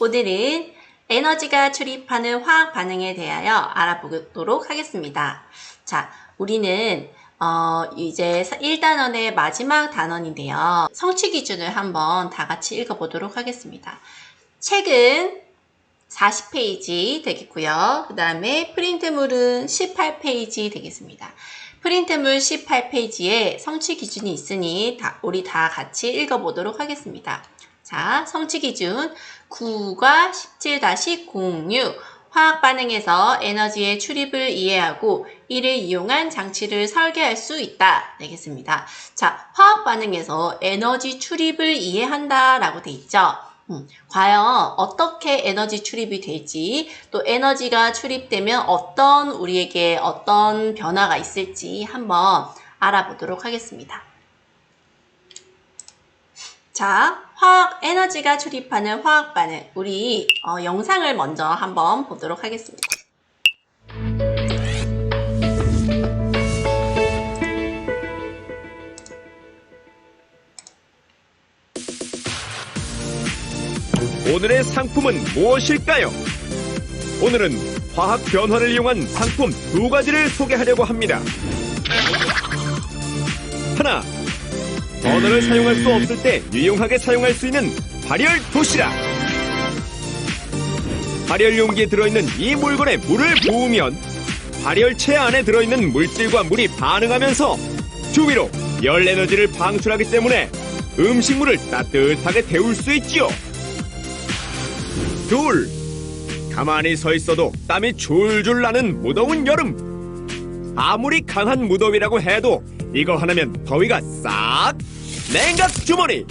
오늘은 에너지가 출입하는 화학 반응에 대하여 알아보도록 하겠습니다. 자, 우리는 이제 1단원의 마지막 단원인데요. 성취 기준을 한번 다 같이 읽어보도록 하겠습니다. 책은 40페이지 되겠고요. 그 다음에 프린트물은 18페이지 되겠습니다. 프린트물 18페이지에 성취 기준이 있으니 우리 다 같이 읽어보도록 하겠습니다. 자, 성취 기준 9과 17-06 화학 반응에서 에너지의 출입을 이해하고 이를 이용한 장치를 설계할 수 있다 되겠습니다. 자, 화학 반응에서 에너지 출입을 이해한다 라고 돼 있죠. 과연 어떻게 에너지 출입이 될지, 또 에너지가 출입되면 우리에게 어떤 변화가 있을지 한번 알아보도록 하겠습니다. 자, 에너지가 출입하는 화학 반응, 우리 영상을 먼저 한번 보도록 하겠습니다. 오늘의 상품은 무엇일까요? 오늘은 화학 변화를 이용한 상품 2가지를 소개하려고 합니다. 하나, 버너를 사용할 수 없을 때 유용하게 사용할 수 있는 발열 도시락. 발열 용기에 들어있는 이 물건에 물을 부으면 발열체 안에 들어있는 물질과 물이 반응하면서 주위로 열 에너지를 방출하기 때문에 음식물을 따뜻하게 데울 수 있지요. 둘, 가만히 서 있어도 땀이 줄줄 나는 무더운 여름. 아무리 강한 무더위라고 해도 이거 하나면 더위가 싹! 냉각 주머니!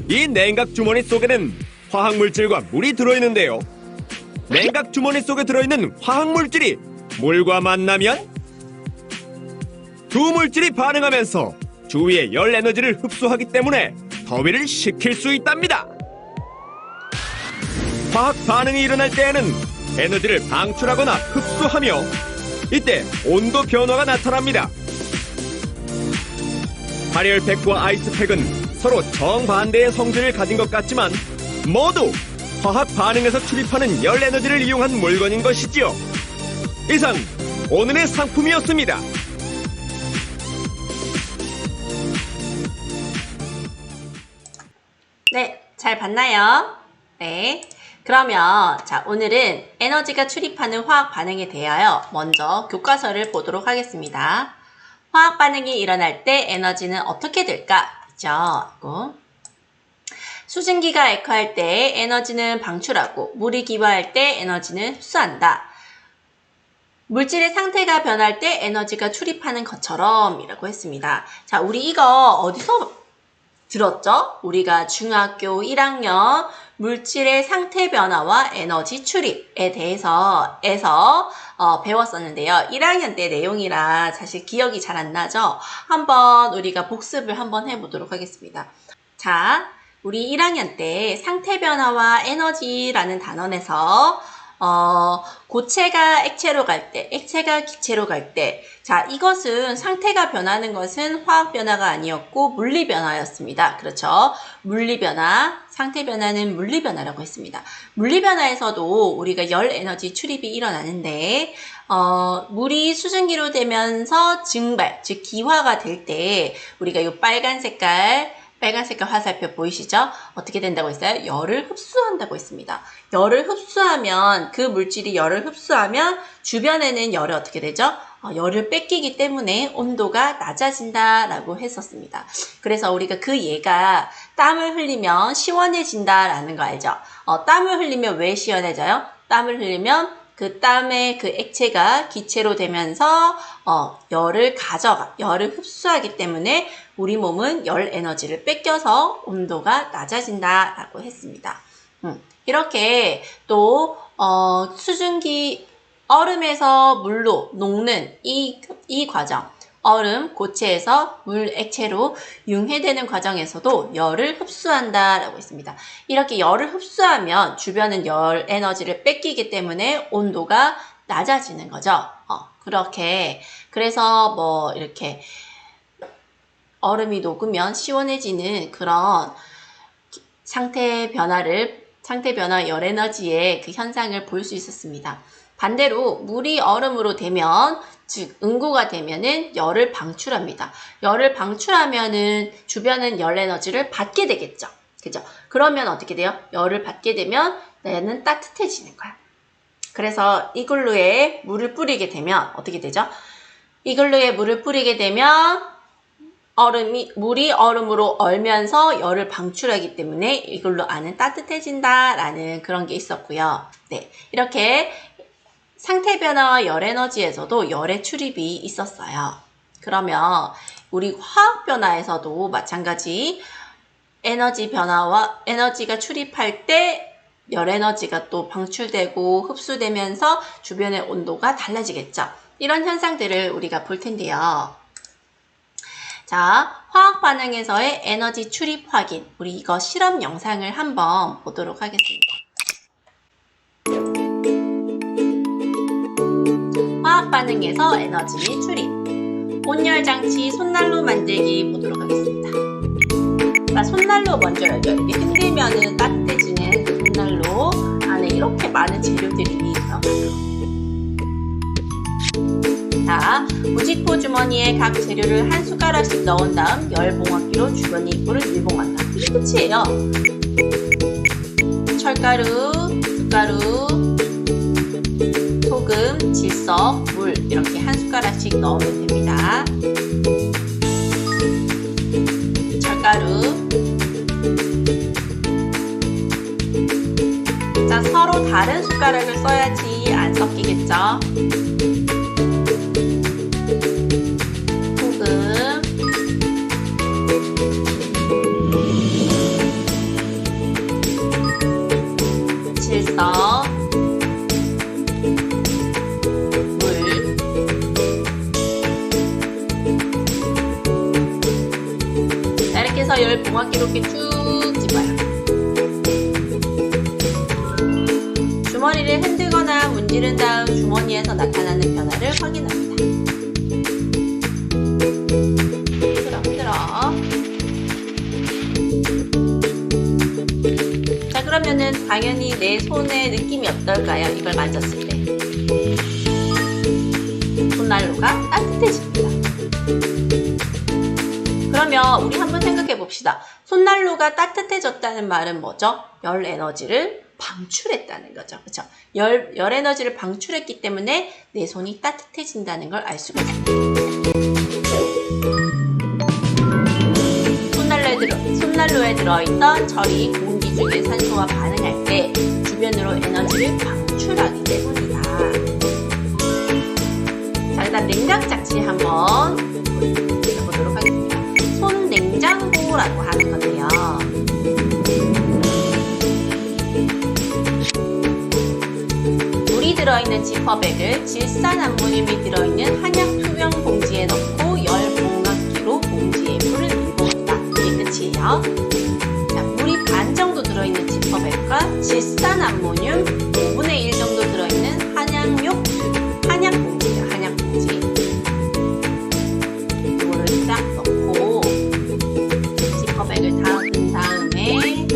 이 냉각 주머니 속에는 화학물질과 물이 들어있는데요. 냉각 주머니 속에 들어있는 화학물질이 물과 만나면 두 물질이 반응하면서 주위의 열 에너지를 흡수하기 때문에 더위를 식힐 수 있답니다. 화학 반응이 일어날 때에는 에너지를 방출하거나 흡수하며 이때 온도 변화가 나타납니다. 발열팩과 아이스팩은 서로 정반대의 성질을 가진 것 같지만 모두 화학 반응에서 출입하는 열 에너지를 이용한 물건인 것이지요. 이상 오늘의 상품이었습니다. 네, 잘 봤나요? 네. 그러면 자, 오늘은 에너지가 출입하는 화학 반응에 대하여 먼저 교과서를 보도록 하겠습니다. 화학 반응이 일어날 때 에너지는 어떻게 될까? 그죠? 수증기가 액화할 때 에너지는 방출하고 물이 기화할 때 에너지는 흡수한다. 물질의 상태가 변할 때 에너지가 출입하는 것처럼 이라고 했습니다. 자, 우리 이거 어디서 들었죠? 우리가 중학교 1학년 물질의 상태 변화와 에너지 출입에 대해서 배웠었는데요. 1학년 때 내용이라 사실 기억이 잘 안 나죠? 한번 우리가 복습을 한번 해보도록 하겠습니다. 자, 우리 1학년 때 상태 변화와 에너지라는 단원에서 고체가 액체로 갈 때, 액체가 기체로 갈 때, 자, 이것은 상태가 변하는 것은 화학 변화가 아니었고 물리 변화였습니다. 그렇죠? 물리 변화, 상태 변화는 물리 변화라고 했습니다. 물리 변화에서도 우리가 열 에너지 출입이 일어나는데, 물이 수증기로 되면서 증발, 즉 기화가 될 때 우리가 이 빨간 색깔 화살표 보이시죠? 어떻게 된다고 했어요? 열을 흡수한다고 했습니다. 열을 흡수하면, 그 물질이 열을 흡수하면 주변에는 열이 어떻게 되죠? 열을 뺏기기 때문에 온도가 낮아진다라고 했었습니다. 그래서 우리가 그 예가 땀을 흘리면 시원해진다라는 거 알죠? 땀을 흘리면 왜 시원해져요? 땀을 흘리면 그 땀의 그 액체가 기체로 되면서 열을 흡수하기 때문에 우리 몸은 열 에너지를 뺏겨서 온도가 낮아진다라고 했습니다. 이렇게 또 수증기 얼음에서 물로 녹는 이 과정, 얼음 고체에서 물 액체로 융해되는 과정에서도 열을 흡수한다라고 했습니다. 이렇게 열을 흡수하면 주변은 열 에너지를 뺏기기 때문에 온도가 낮아지는 거죠. 그래서 이렇게 얼음이 녹으면 시원해지는 그런 상태 변화 열 에너지의 그 현상을 볼 수 있었습니다. 반대로 물이 얼음으로 되면, 즉 응고가 되면은 열을 방출합니다. 열을 방출하면은 주변은 열 에너지를 받게 되겠죠. 그죠? 그러면 어떻게 돼요? 열을 받게 되면 얘는 따뜻해지는 거야. 그래서 이글루에 물을 뿌리게 되면 어떻게 되죠? 이글루에 물을 뿌리게 되면 물이 얼음으로 얼면서 열을 방출하기 때문에 이글루 안은 따뜻해진다라는 그런 게 있었고요. 네, 이렇게 상태 변화와 열 에너지에서도 열의 출입이 있었어요. 그러면 우리 화학 변화에서도 마찬가지 에너지 변화와 에너지가 출입할 때 열 에너지가 또 방출되고 흡수되면서 주변의 온도가 달라지겠죠. 이런 현상들을 우리가 볼 텐데요. 자, 화학 반응에서의 에너지 출입 확인. 우리 이거 실험 영상을 한번 보도록 하겠습니다. 화학 반응에서 에너지 출입. 온열 장치 손난로 만들기 보도록 하겠습니다. 자, 손난로 먼저 열죠. 이렇게 흔들면은 따뜻해지는 그 손난로 안에 이렇게 많은 재료들이 들어가요. 자, 무직포 주머니에 각 재료를 한 숟가락씩 넣은 다음 열봉합기로 주변 입구를 밀봉한다. 이게 끝이에요. 철가루, 숟가루, 소금, 질석, 물 이렇게 한 숟가락씩 넣으면 됩니다. 철가루. 자, 서로 다른 숟가락을 써야지 안 섞이겠죠? 소금, 질석, 물, 자, 이렇게 해서 열 봉합기로 이렇게 쭉 집어요. 주머니를 흔들거나 문지른 다음 주머니에서 나타나는 변화를 확인합니다. 흔들어. 자, 그러면은 당연히 내 손의 느낌이 어떨까요? 이걸 만졌을 때. 손난로가 따뜻해집니다. 그러면 우리 한번 생각해 봅시다. 손난로가 따뜻해졌다는 말은 뭐죠? 열 에너지를 방출했다는 거죠. 그렇죠? 열 에너지를 방출했기 때문에 내 손이 따뜻해진다는 걸 알 수가 있습니다. 손난로에 들어있던 절이 공기 중의 산소와 반응할 때 주변으로 에너지를 방출하기 때문이다. 자, 일단 냉각 장치 한번 보도록 하겠습니다. 손냉장고라고 하는 건데요. 물이 들어있는 지퍼백을 질산 암모늄이 들어있는 한약 투명 봉지에 넣고 열 봉합기로 봉지에 물을 밀봉한다. 이게 끝이에요. 자, 물이 반 정도 들어있는 지퍼백과 질산 암모늄 5분의 1 정도 들어있는 한약 봉지예요. 한약 봉지. 이거를 딱 넣고 지퍼백을 닫은 다음에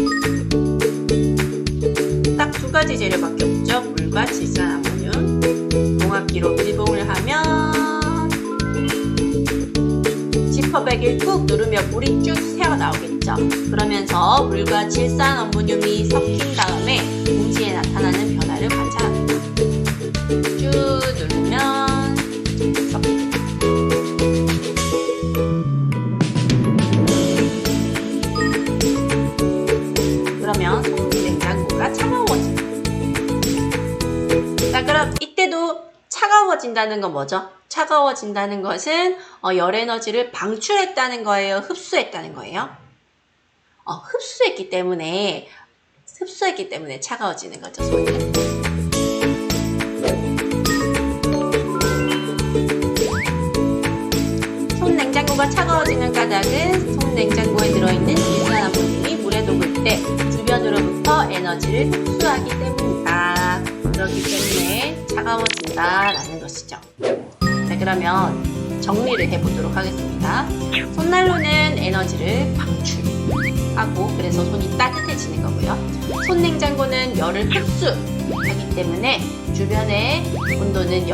딱 두 가지 재료밖에 없죠. 물과 질산 암모늄. 봉합기로 밀봉을 하면 지퍼백을 꾹 누르면 물이 쭉 새어나오겠죠. 그러면서 물과 질산 암모늄이 섞인 다음에 봉지에 나타나는 변화를 관찰합니다. 쭉 누르면 섞입니다. 그러면 손냉장고가 차가워집니다. 자, 그럼 이때도 차가워진다는 건 뭐죠? 차가워진다는 것은 열 에너지를 방출했다는 거예요? 흡수했다는 거예요? 흡수했기 때문에 차가워지는 거죠, 손이. 손냉장고가 차가워지는 까닭은 손냉장고에 들어있는 질산 암모늄이 물에 녹을 때 주변으로부터 에너지를 흡수하기 때문이다. 그렇기 때문에 차가워진다라는 것이죠. 자, 그러면 정리를 해보도록 하겠습니다. 손난로는 에너지를 방출, 하고 그래서 손이 따뜻해지는 거고요. 손냉장고는 열을 흡수하기 때문에 주변의 온도는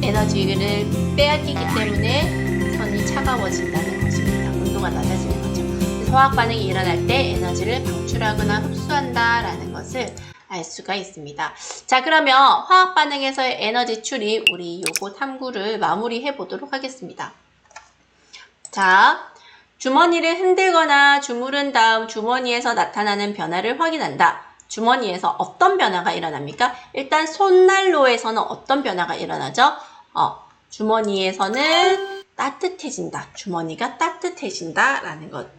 에너지를 빼앗기기 때문에 손이 차가워진다는 것입니다. 온도가 낮아지는 거죠. 그래서 화학 반응이 일어날 때 에너지를 방출하거나 흡수한다라는 것을 알 수가 있습니다. 자, 그러면 화학 반응에서의 에너지 출입 우리 요거 탐구를 마무리해 보도록 하겠습니다. 자, 주머니를 흔들거나 주무른 다음 주머니에서 나타나는 변화를 확인한다. 주머니에서 어떤 변화가 일어납니까? 일단 손난로에서는 어떤 변화가 일어나죠? 주머니에서는 따뜻해진다. 주머니가 따뜻해진다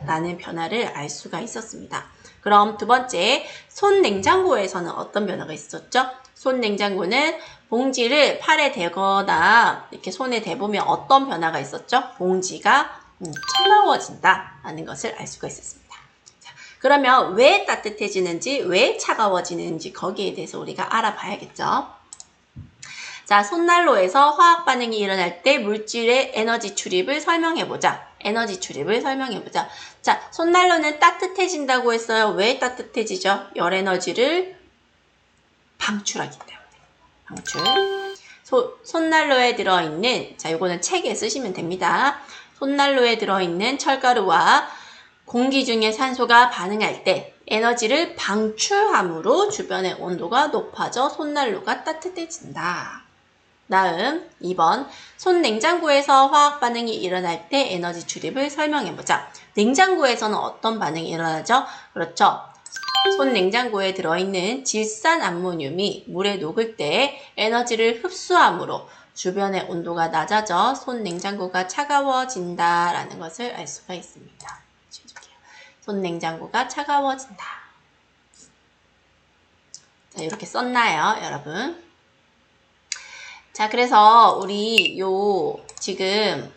라는 변화를 알 수가 있었습니다. 그럼 두 번째, 손냉장고에서는 어떤 변화가 있었죠? 손냉장고는 봉지를 팔에 대거나 이렇게 손에 대보면 어떤 변화가 있었죠? 봉지가 차가워진다 라는 것을 알 수가 있었습니다. 자, 그러면 왜 따뜻해지는지, 왜 차가워지는지 거기에 대해서 우리가 알아봐야겠죠. 자, 손난로에서 화학 반응이 일어날 때 물질의 에너지 출입을 설명해보자. 에너지 출입을 설명해보자. 자, 손난로는 따뜻해진다고 했어요. 왜 따뜻해지죠? 열 에너지를 방출하기 때문에. 방출. 손난로에 들어있는, 자, 요거는 책에 쓰시면 됩니다. 손난로에 들어있는 철가루와 공기 중에 산소가 반응할 때 에너지를 방출함으로 주변의 온도가 높아져 손난로가 따뜻해진다. 다음 2번, 손냉장고에서 화학 반응이 일어날 때 에너지 출입을 설명해보자. 냉장고에서는 어떤 반응이 일어나죠? 그렇죠. 손냉장고에 들어있는 질산암모늄이 물에 녹을 때 에너지를 흡수함으로 주변의 온도가 낮아져 손냉장고가 차가워진다라는 것을 알 수가 있습니다. 손냉장고가 차가워진다. 자, 이렇게 썼나요, 여러분? 자, 그래서 우리 지금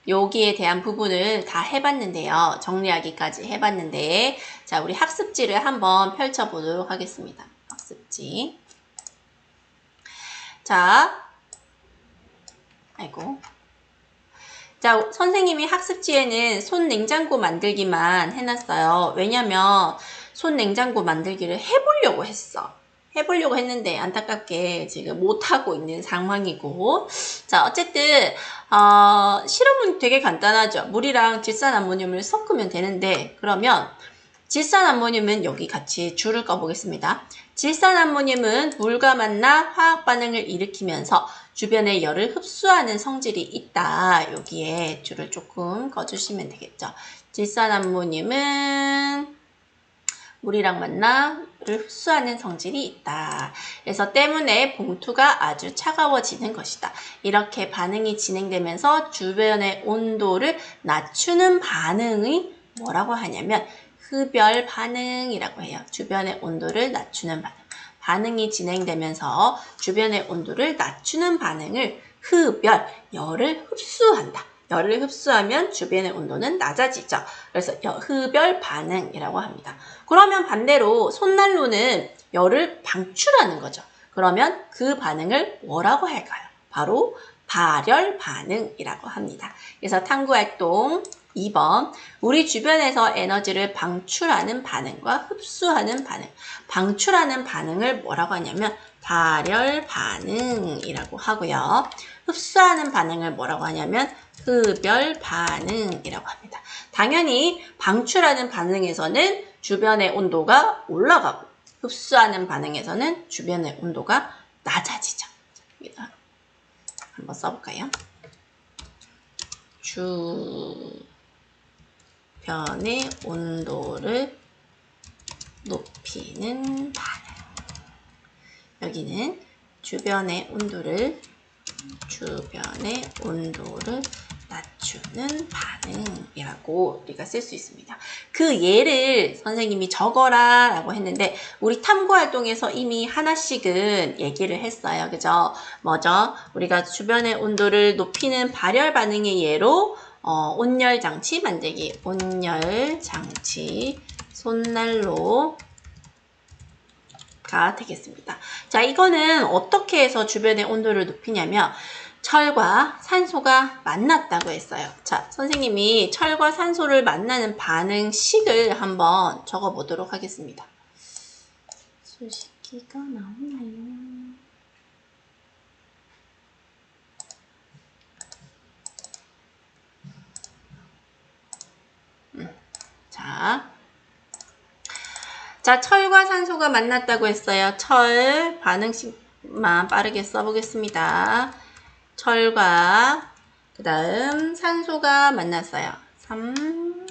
여기에 대한 부분을 다 해봤는데요. 정리하기까지 해봤는데, 자, 우리 학습지를 한번 펼쳐보도록 하겠습니다. 학습지. 자, 자, 선생님이 학습지에는 손냉장고 만들기만 해놨어요. 왜냐면 손냉장고 만들기를 해보려고 했는데 안타깝게 지금 못하고 있는 상황이고, 자, 어쨌든 실험은 되게 간단하죠. 물이랑 질산암모늄을 섞으면 되는데, 그러면 질산암모늄은 여기 같이 줄을 꺼보겠습니다. 질산암모늄은 물과 만나 화학 반응을 일으키면서 주변의 열을 흡수하는 성질이 있다. 여기에 줄을 조금 꺼주시면 되겠죠. 질산암모늄은 물이랑 만나 물을 흡수하는 성질이 있다. 그래서 때문에 봉투가 아주 차가워지는 것이다. 이렇게 반응이 진행되면서 주변의 온도를 낮추는 반응이 뭐라고 하냐면 흡열 반응이라고 해요. 주변의 온도를 낮추는 반응. 반응이 진행되면서 주변의 온도를 낮추는 반응을 흡열, 열을 흡수한다. 열을 흡수하면 주변의 온도는 낮아지죠. 그래서 흡열 반응이라고 합니다. 그러면 반대로 손난로는 열을 방출하는 거죠. 그러면 그 반응을 뭐라고 할까요? 바로 발열 반응이라고 합니다. 그래서 탐구활동 2번, 우리 주변에서 에너지를 방출하는 반응과 흡수하는 반응. 방출하는 반응을 뭐라고 하냐면 발열 반응이라고 하고요. 흡수하는 반응을 뭐라고 하냐면 흡열 반응이라고 합니다. 당연히 방출하는 반응에서는 주변의 온도가 올라가고 흡수하는 반응에서는 주변의 온도가 낮아지죠. 한번 써볼까요? 주변의 온도를 높이는 반응. 여기는 주변의 온도를 낮추는 반응이라고 우리가 쓸 수 있습니다. 그 예를 선생님이 적어라 라고 했는데 우리 탐구활동에서 이미 하나씩은 얘기를 했어요. 그죠? 뭐죠? 우리가 주변의 온도를 높이는 발열 반응의 예로 온열장치 만들기. 온열장치 손난로가 되겠습니다. 자, 이거는 어떻게 해서 주변의 온도를 높이냐면 철과 산소가 만났다고 했어요. 자, 선생님이 철과 산소를 만나는 반응식을 한번 적어 보도록 하겠습니다. 수식기가 나오나요? 자, 철과 산소가 만났다고 했어요. 철 반응식만 빠르게 써보겠습니다. 철과 그 다음 산소가 만났어요. 3,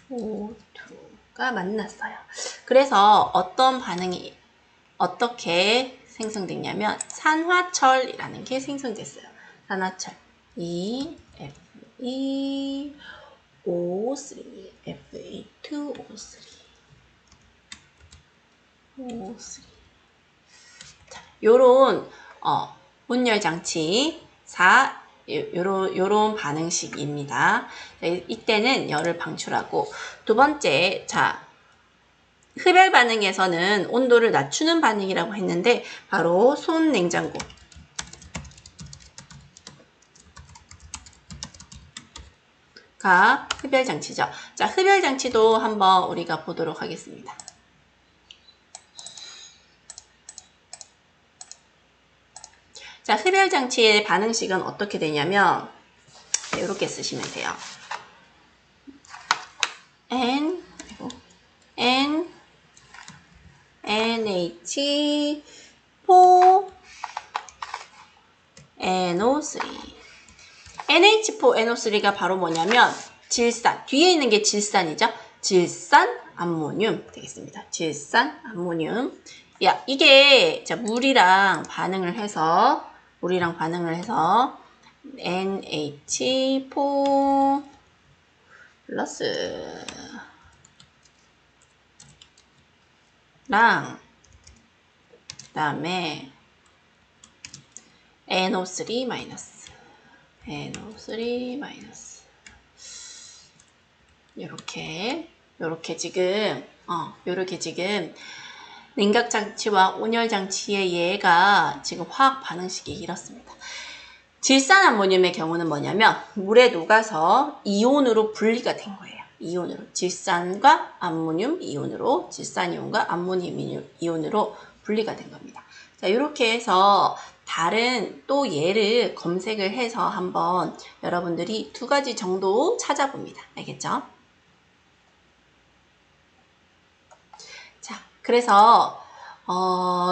5, 2가 만났어요. 그래서 어떤 반응이 어떻게 생성됐냐면 산화철이라는 게 생성됐어요. 산화철 Fe, O3, Fe2O3 O3. 자, 요런 온열 장치 요런 반응식입니다. 자, 이때는 열을 방출하고 두 번째, 자, 흡열 반응에서는 온도를 낮추는 반응이라고 했는데 바로 손 냉장고. 가 흡열 장치죠. 자, 흡열 장치도 한번 우리가 보도록 하겠습니다. 자, 흡열 장치의 반응식은 어떻게 되냐면 이렇게 쓰시면 돼요. NH4NO3 NH4NO3가 바로 뭐냐면 질산, 뒤에 있는 게 질산이죠. 질산 암모늄 되겠습니다. 질산 암모늄. 야, 이게 자, 물이랑 반응을 해서 NH4 플러스 랑 그다음에 NO3 마이너스 요렇게 지금 냉각 장치와 온열 장치의 얘가 지금 화학 반응식이 이렇습니다. 질산 암모늄의 경우는 뭐냐면 물에 녹아서 이온으로 분리가 된 거예요. 이온으로 질산과 암모늄 이온으로 질산 이온과 암모늄 이온으로 분리가 된 겁니다. 자, 이렇게 해서 다른 또 예를 검색을 해서 한번 여러분들이 두 가지 정도 찾아봅니다. 알겠죠? 자, 그래서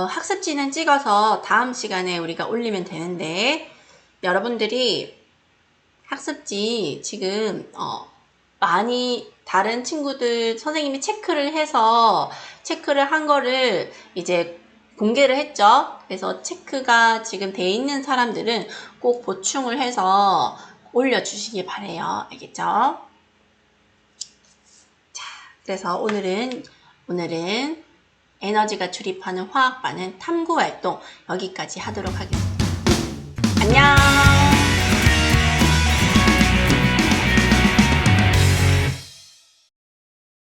학습지는 찍어서 다음 시간에 우리가 올리면 되는데 여러분들이 학습지 지금 많이 다른 친구들 선생님이 체크를 한 거를 이제 공개를 했죠. 그래서 체크가 지금 돼 있는 사람들은 꼭 보충을 해서 올려주시기 바래요. 알겠죠? 자, 그래서 오늘은 에너지가 출입하는 화학 반응 탐구 활동 여기까지 하도록 하겠습니다. 안녕!